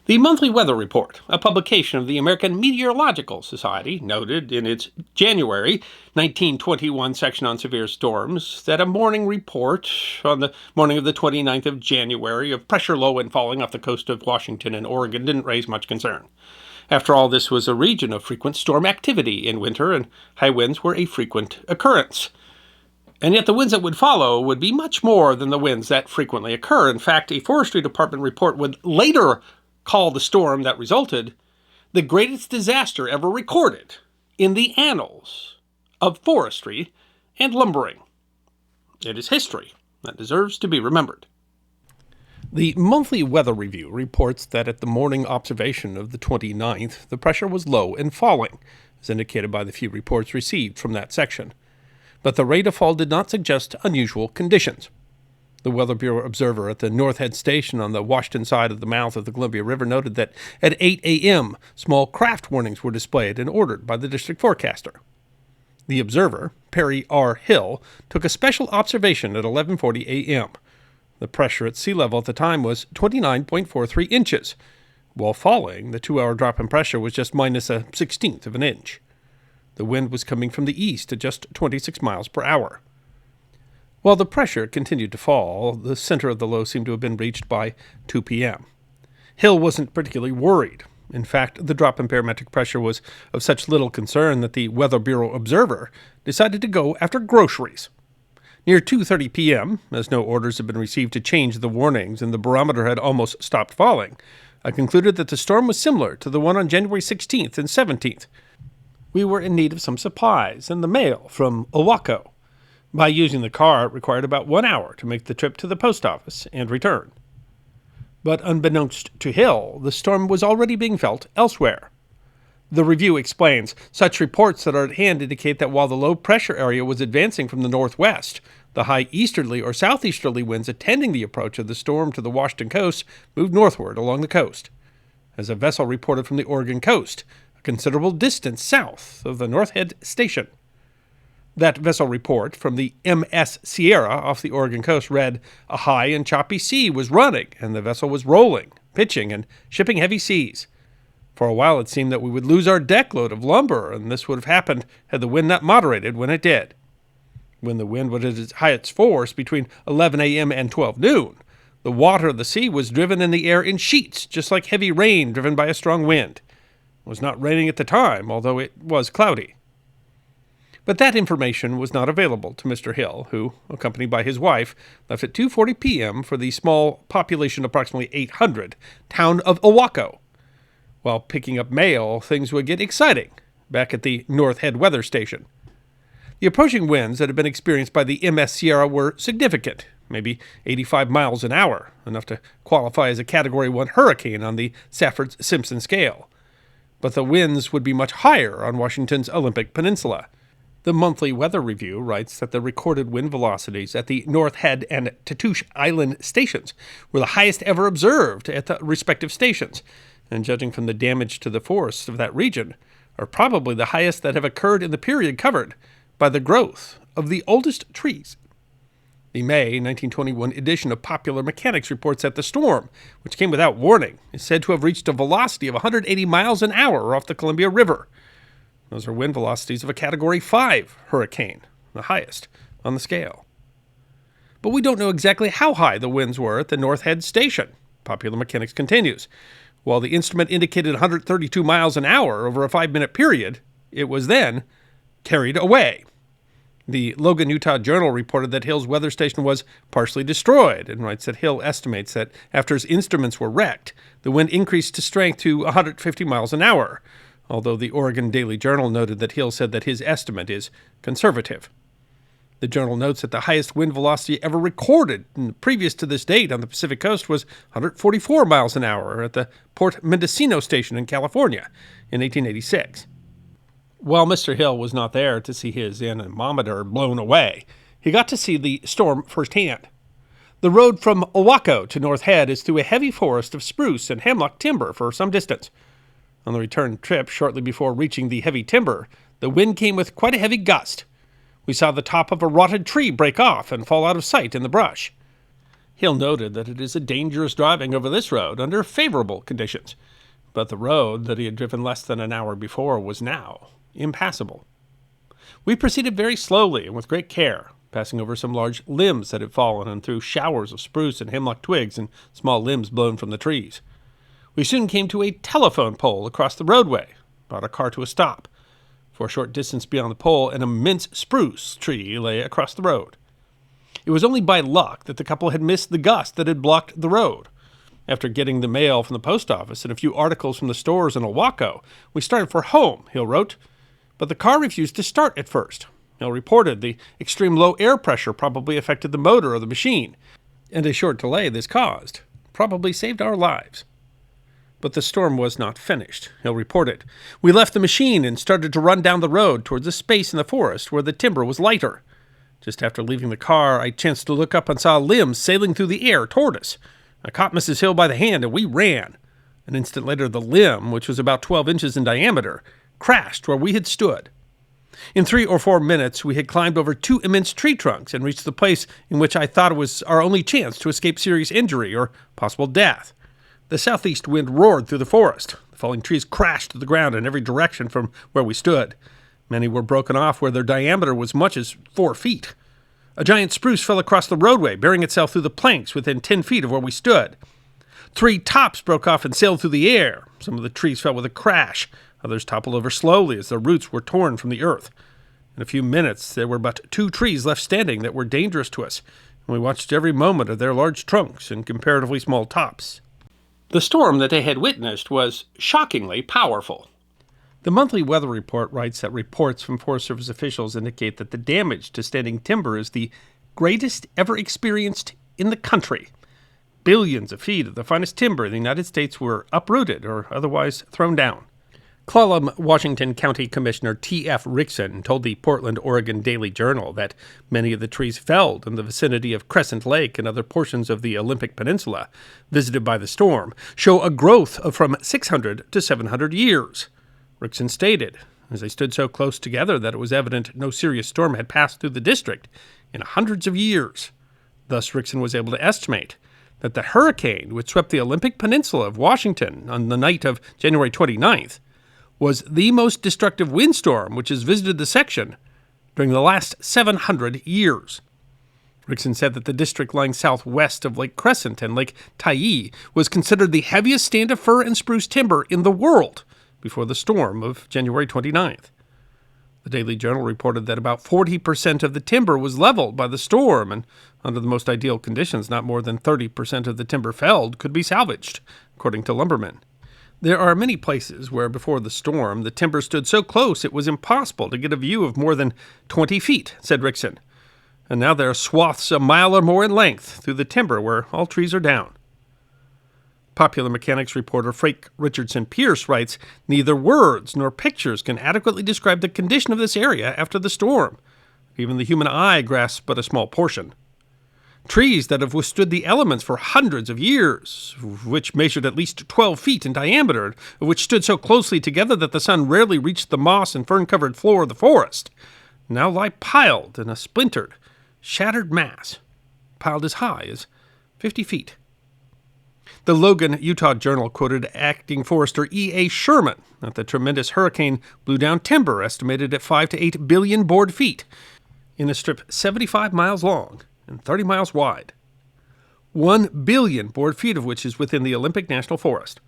The Monthly Weather Report, a publication of the American Meteorological Society, noted in its January 1921 section on severe storms that a morning report on the morning of the 29th of January of pressure low and falling off the coast of Washington and Oregon didn't raise much concern. After all, this was a region of frequent storm activity in winter, and high winds were a frequent occurrence. And yet the winds that would follow would be much more than the winds that frequently occur. In fact, a Forestry Department report would later call the storm that resulted the greatest disaster ever recorded in the annals of forestry and lumbering. It is history that deserves to be remembered. The Monthly Weather Review reports that at the morning observation of the 29th, the pressure was low and falling, as indicated by the few reports received from that section. But the rate of fall did not suggest unusual conditions. The Weather Bureau observer at the North Head Station on the Washington side of the mouth of the Columbia River noted that at 8 a.m., small craft warnings were displayed and ordered by the district forecaster. The observer, Perry R. Hill, took a special observation at 11:40 a.m. The pressure at sea level at the time was 29.43 inches. While falling, the 2-hour drop in pressure was just minus a 16th of an inch. The wind was coming from the east at just 26 miles per hour. While the pressure continued to fall, the center of the low seemed to have been reached by 2 p.m. Hill wasn't particularly worried. In fact, the drop in barometric pressure was of such little concern that the Weather Bureau observer decided to go after groceries. Near 2:30 p.m., as no orders had been received to change the warnings and the barometer had almost stopped falling, I concluded that the storm was similar to the one on January 16th and 17th. We were in need of some supplies and the mail from Owako. By using the car, it required about 1 hour to make the trip to the post office and return. But unbeknownst to Hill, the storm was already being felt elsewhere. The review explains, such reports that are at hand indicate that while the low-pressure area was advancing from the northwest, the high easterly or southeasterly winds attending the approach of the storm to the Washington coast moved northward along the coast. As a vessel reported from the Oregon coast, a considerable distance south of the North Head Station. That vessel report from the MS Sierra off the Oregon coast read, a high and choppy sea was running, and the vessel was rolling, pitching, and shipping heavy seas. For a while it seemed that we would lose our deck load of lumber, and this would have happened had the wind not moderated when it did. When the wind was at its highest force between 11 a.m. and 12 noon, the water of the sea was driven in the air in sheets, just like heavy rain driven by a strong wind. It was not raining at the time, although it was cloudy. But that information was not available to Mr. Hill, who, accompanied by his wife, left at 2:40 p.m. for the small, population approximately 800, town of Owako. While picking up mail, things would get exciting back at the North Head Weather Station. The approaching winds that had been experienced by the MS Sierra were significant, maybe 85 miles an hour, enough to qualify as a Category 1 hurricane on the Safford-Simpson scale. But the winds would be much higher on Washington's Olympic Peninsula. The Monthly Weather Review writes that the recorded wind velocities at the North Head and Tatoosh Island stations were the highest ever observed at the respective stations, and judging from the damage to the forests of that region, are probably the highest that have occurred in the period covered by the growth of the oldest trees. The May 1921 edition of Popular Mechanics reports that the storm, which came without warning, is said to have reached a velocity of 180 miles an hour off the Columbia River. Those are wind velocities of a Category 5 hurricane, the highest on the scale. But we don't know exactly how high the winds were at the North Head Station. Popular Mechanics continues. While the instrument indicated 132 miles an hour over a 5-minute period, it was then carried away. The Logan, Utah Journal reported that Hill's weather station was partially destroyed and writes that Hill estimates that after his instruments were wrecked, the wind increased to strength to 150 miles an hour, although the Oregon Daily Journal noted that Hill said that his estimate is conservative. The journal notes that the highest wind velocity ever recorded previous to this date on the Pacific coast was 144 miles an hour at the Port Mendocino station in California in 1886. While Mr. Hill was not there to see his anemometer blown away, he got to see the storm firsthand. The road from Owako to North Head is through a heavy forest of spruce and hemlock timber for some distance. On the return trip, shortly before reaching the heavy timber, the wind came with quite a heavy gust. We saw the top of a rotted tree break off and fall out of sight in the brush. Hill noted that it is a dangerous driving over this road under favorable conditions, but the road that he had driven less than an hour before was now impassable. We proceeded very slowly and with great care, passing over some large limbs that had fallen and through showers of spruce and hemlock twigs and small limbs blown from the trees. We soon came to a telephone pole across the roadway, brought our car to a stop. For a short distance beyond the pole, an immense spruce tree lay across the road. It was only by luck that the couple had missed the gust that had blocked the road. After getting the mail from the post office and a few articles from the stores in Owako, we started for home, Hill wrote. But the car refused to start at first. Hill reported the extreme low air pressure probably affected the motor of the machine, and a short delay this caused probably saved our lives. But the storm was not finished, Hill reported. We left the machine and started to run down the road towards a space in the forest where the timber was lighter. Just after leaving the car, I chanced to look up and saw limbs sailing through the air toward us. I caught Mrs. Hill by the hand and we ran. An instant later, the limb, which was about 12 inches in diameter, crashed where we had stood. In 3 or 4 minutes, we had climbed over 2 immense tree trunks and reached the place in which I thought it was our only chance to escape serious injury or possible death. The southeast wind roared through the forest. The falling trees crashed to the ground in every direction from where we stood. Many were broken off where their diameter was much as 4 feet. A giant spruce fell across the roadway, bearing itself through the planks within 10 feet of where we stood. 3 tops broke off and sailed through the air. Some of the trees fell with a crash. Others toppled over slowly as their roots were torn from the earth. In a few minutes, there were but 2 trees left standing that were dangerous to us, and we watched every moment of their large trunks and comparatively small tops. The storm that they had witnessed was shockingly powerful. The monthly weather report writes that reports from Forest Service officials indicate that the damage to standing timber is the greatest ever experienced in the country. Billions of feet of the finest timber in the United States were uprooted or otherwise thrown down. Clallam, Washington County Commissioner T.F. Rickson told the Portland, Oregon Daily Journal that many of the trees felled in the vicinity of Crescent Lake and other portions of the Olympic Peninsula, visited by the storm, show a growth of from 600 to 700 years. Rickson stated, as they stood so close together that it was evident no serious storm had passed through the district in hundreds of years. Thus, Rickson was able to estimate that the hurricane which swept the Olympic Peninsula of Washington on the night of January 29th was the most destructive windstorm which has visited the section during the last 700 years. Rickson said that the district lying southwest of Lake Crescent and Lake Tyee was considered the heaviest stand of fir and spruce timber in the world before the storm of January 29th. The Daily Journal reported that about 40% of the timber was leveled by the storm, and under the most ideal conditions, not more than 30% of the timber felled could be salvaged, according to lumbermen. There are many places where, before the storm, the timber stood so close it was impossible to get a view of more than 20 feet, said Rickson. And now there are swaths a mile or more in length through the timber where all trees are down. Popular Mechanics reporter Frank Richardson Pierce writes, "Neither words nor pictures can adequately describe the condition of this area after the storm. Even the human eye grasps but a small portion. Trees that have withstood the elements for hundreds of years, which measured at least 12 feet in diameter, which stood so closely together that the sun rarely reached the moss and fern-covered floor of the forest, now lie piled in a splintered, shattered mass, piled as high as 50 feet. The Logan, Utah Journal quoted acting forester E.A. Sherman that the tremendous hurricane blew down timber estimated at 5 to 8 billion board feet in a strip 75 miles long and 30 miles wide. 1 billion board feet of which is within the Olympic National Forest.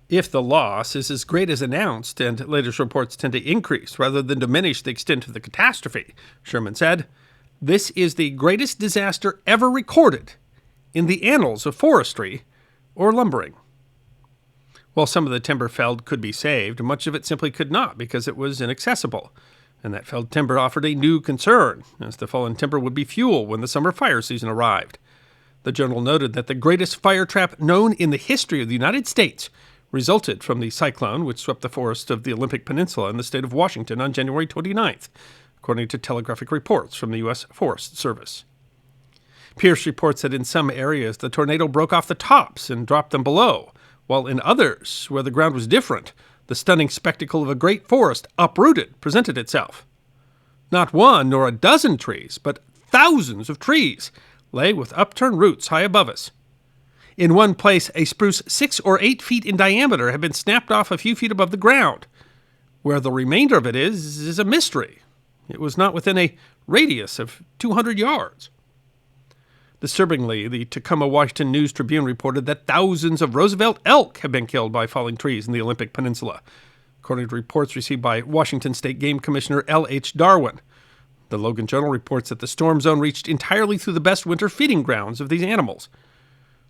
If the loss is as great as announced, and latest reports tend to increase rather than diminish the extent of the catastrophe, Sherman said, this is the greatest disaster ever recorded in the annals of forestry or lumbering. While some of the timber felled could be saved, much of it simply could not because it was inaccessible, and that felled timber offered a new concern, as the fallen timber would be fuel when the summer fire season arrived. The journal noted that the greatest fire trap known in the history of the United States resulted from the cyclone which swept the forests of the Olympic Peninsula in the state of Washington on January 29th, according to telegraphic reports from the U.S. Forest Service. Pierce reports that in some areas the tornado broke off the tops and dropped them below, while in others, where the ground was different, the stunning spectacle of a great forest uprooted presented itself. Not one nor a dozen trees, but thousands of trees lay with upturned roots high above us. In one place, a spruce 6 or 8 feet in diameter had been snapped off a few feet above the ground. Where the remainder of it is a mystery. It was not within a radius of 200 yards. Disturbingly, the Tacoma Washington News-Tribune reported that thousands of Roosevelt elk have been killed by falling trees in the Olympic Peninsula, according to reports received by Washington State Game Commissioner L.H. Darwin. The Logan Journal reports that the storm zone reached entirely through the best winter feeding grounds of these animals.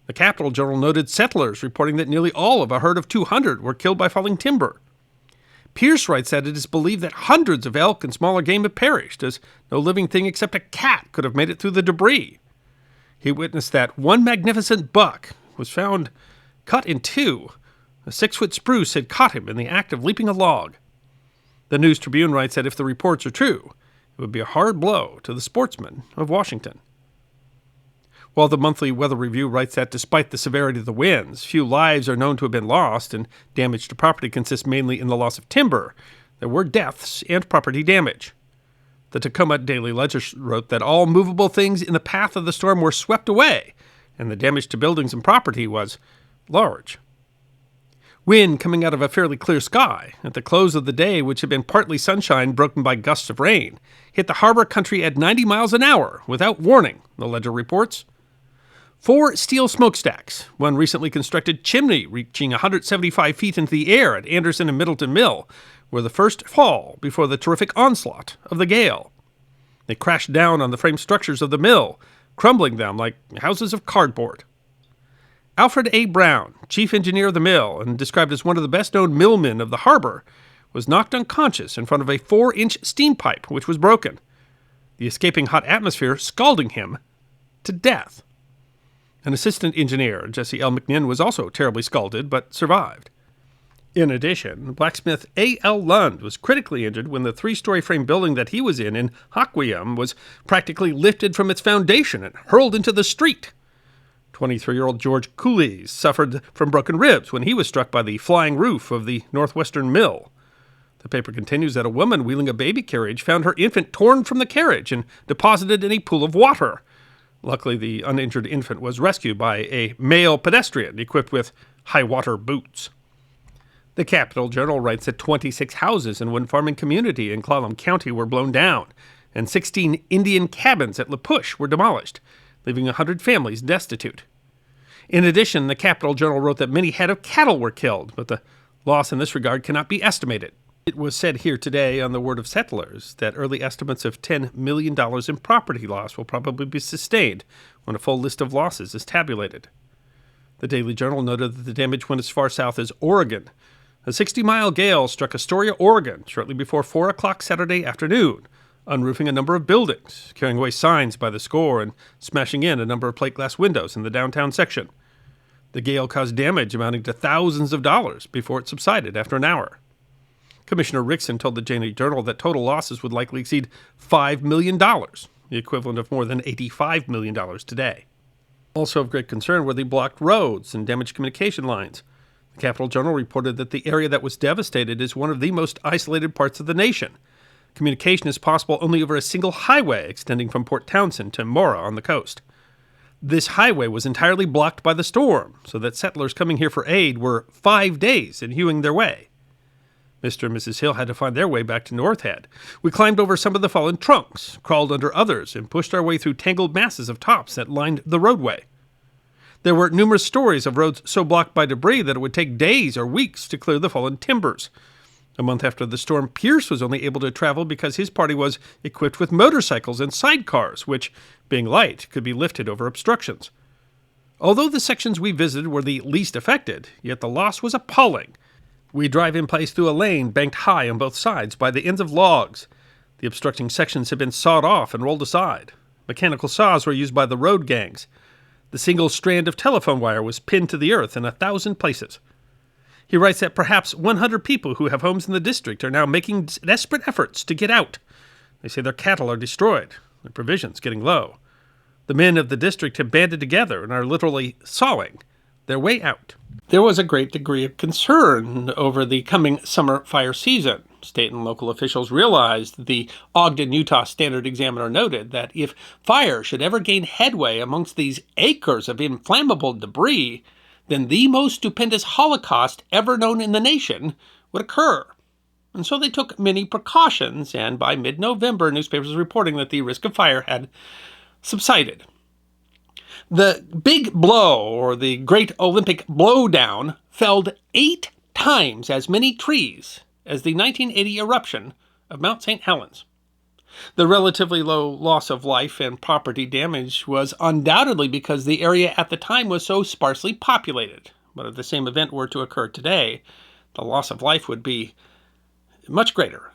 The Capitol Journal noted settlers reporting that nearly all of a herd of 200 were killed by falling timber. Pierce writes that it is believed that hundreds of elk and smaller game have perished, as no living thing except a cat could have made it through the debris. He witnessed that one magnificent buck was found cut in two. A 6-foot spruce had caught him in the act of leaping a log. The News-Tribune writes that if the reports are true, it would be a hard blow to the sportsmen of Washington. While the Monthly Weather Review writes that despite the severity of the winds, few lives are known to have been lost, and damage to property consists mainly in the loss of timber, there were deaths and property damage. The Tacoma Daily Ledger wrote that all movable things in the path of the storm were swept away, and the damage to buildings and property was large. Wind coming out of a fairly clear sky at the close of the day, which had been partly sunshine broken by gusts of rain, hit the harbor country at 90 miles an hour without warning, the Ledger reports. 4 steel smokestacks, one recently constructed chimney reaching 175 feet into the air at Anderson and Middleton Mill, were the first fall before the terrific onslaught of the gale. They crashed down on the frame structures of the mill, crumbling them like houses of cardboard. Alfred A. Brown, chief engineer of the mill and described as one of the best-known millmen of the harbor, was knocked unconscious in front of a 4-inch steam pipe which was broken, the escaping hot atmosphere scalding him to death. An assistant engineer, Jesse L. McNinn, was also terribly scalded, but survived. In addition, blacksmith A. L. Lund was critically injured when the 3-story frame building that he was in Hoquiam was practically lifted from its foundation and hurled into the street. 23-year-old George Cooley suffered from broken ribs when he was struck by the flying roof of the Northwestern Mill. The paper continues that a woman wheeling a baby carriage found her infant torn from the carriage and deposited in a pool of water. Luckily, the uninjured infant was rescued by a male pedestrian equipped with high-water boots. The Capitol Journal writes that 26 houses in one farming community in Clallam County were blown down, and 16 Indian cabins at La Push were demolished, leaving 100 families destitute. In addition, the Capitol Journal wrote that many head of cattle were killed, but the loss in this regard cannot be estimated. It was said here today on the Word of Settlers that early estimates of $10 million in property loss will probably be sustained when a full list of losses is tabulated. The Daily Journal noted that the damage went as far south as Oregon. A 60-mile gale struck Astoria, Oregon, shortly before 4 o'clock Saturday afternoon, unroofing a number of buildings, carrying away signs by the score, and smashing in a number of plate glass windows in the downtown section. The gale caused damage amounting to thousands of dollars before it subsided after an hour. Commissioner Rickson told the Daily Journal that total losses would likely exceed $5 million, the equivalent of more than $85 million today. Also of great concern were the blocked roads and damaged communication lines. The Capitol Journal reported that the area that was devastated is one of the most isolated parts of the nation. Communication is possible only over a single highway extending from Port Townsend to Mora on the coast. This highway was entirely blocked by the storm, so that settlers coming here for aid were 5 days in hewing their way. Mr. and Mrs. Hill had to find their way back to North Head. We climbed over some of the fallen trunks, crawled under others, and pushed our way through tangled masses of tops that lined the roadway. There were numerous stories of roads so blocked by debris that it would take days or weeks to clear the fallen timbers. A month after the storm, Pierce was only able to travel because his party was equipped with motorcycles and sidecars, which, being light, could be lifted over obstructions. Although the sections we visited were the least affected, yet the loss was appalling. We drive in place through a lane banked high on both sides by the ends of logs. The obstructing sections had been sawed off and rolled aside. Mechanical saws were used by the road gangs. The single strand of telephone wire was pinned to the earth in 1,000 places. He writes that perhaps 100 people who have homes in the district are now making desperate efforts to get out. They say their cattle are destroyed, their provisions getting low. The men of the district have banded together and are literally sawing their way out. There was a great degree of concern over the coming summer fire season. State and local officials realized, the Ogden, Utah Standard Examiner noted, that if fire should ever gain headway amongst these acres of inflammable debris, then the most stupendous holocaust ever known in the nation would occur. And so they took many precautions, and by mid-November, newspapers were reporting that the risk of fire had subsided. The Big Blow, or the Great Olympic Blowdown, felled 8 times as many trees as the 1980 eruption of Mount St Helens. The relatively low loss of life and property damage was undoubtedly because the area at the time was so sparsely populated. But if the same event were to occur today, the loss of life would be much greater.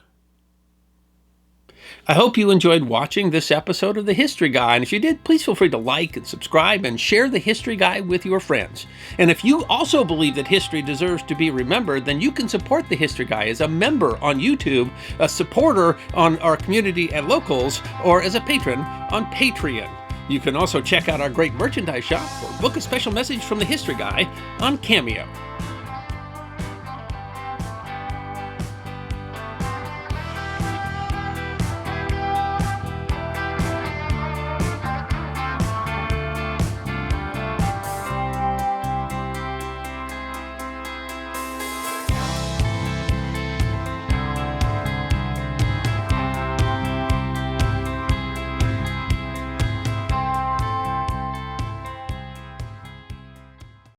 I hope you enjoyed watching this episode of The History Guy, and if you did, please feel free to like and subscribe and share The History Guy with your friends. And if you also believe that history deserves to be remembered, then you can support The History Guy as a member on YouTube, a supporter on our community at Locals, or as a patron on Patreon. You can also check out our great merchandise shop or book a special message from The History Guy on Cameo.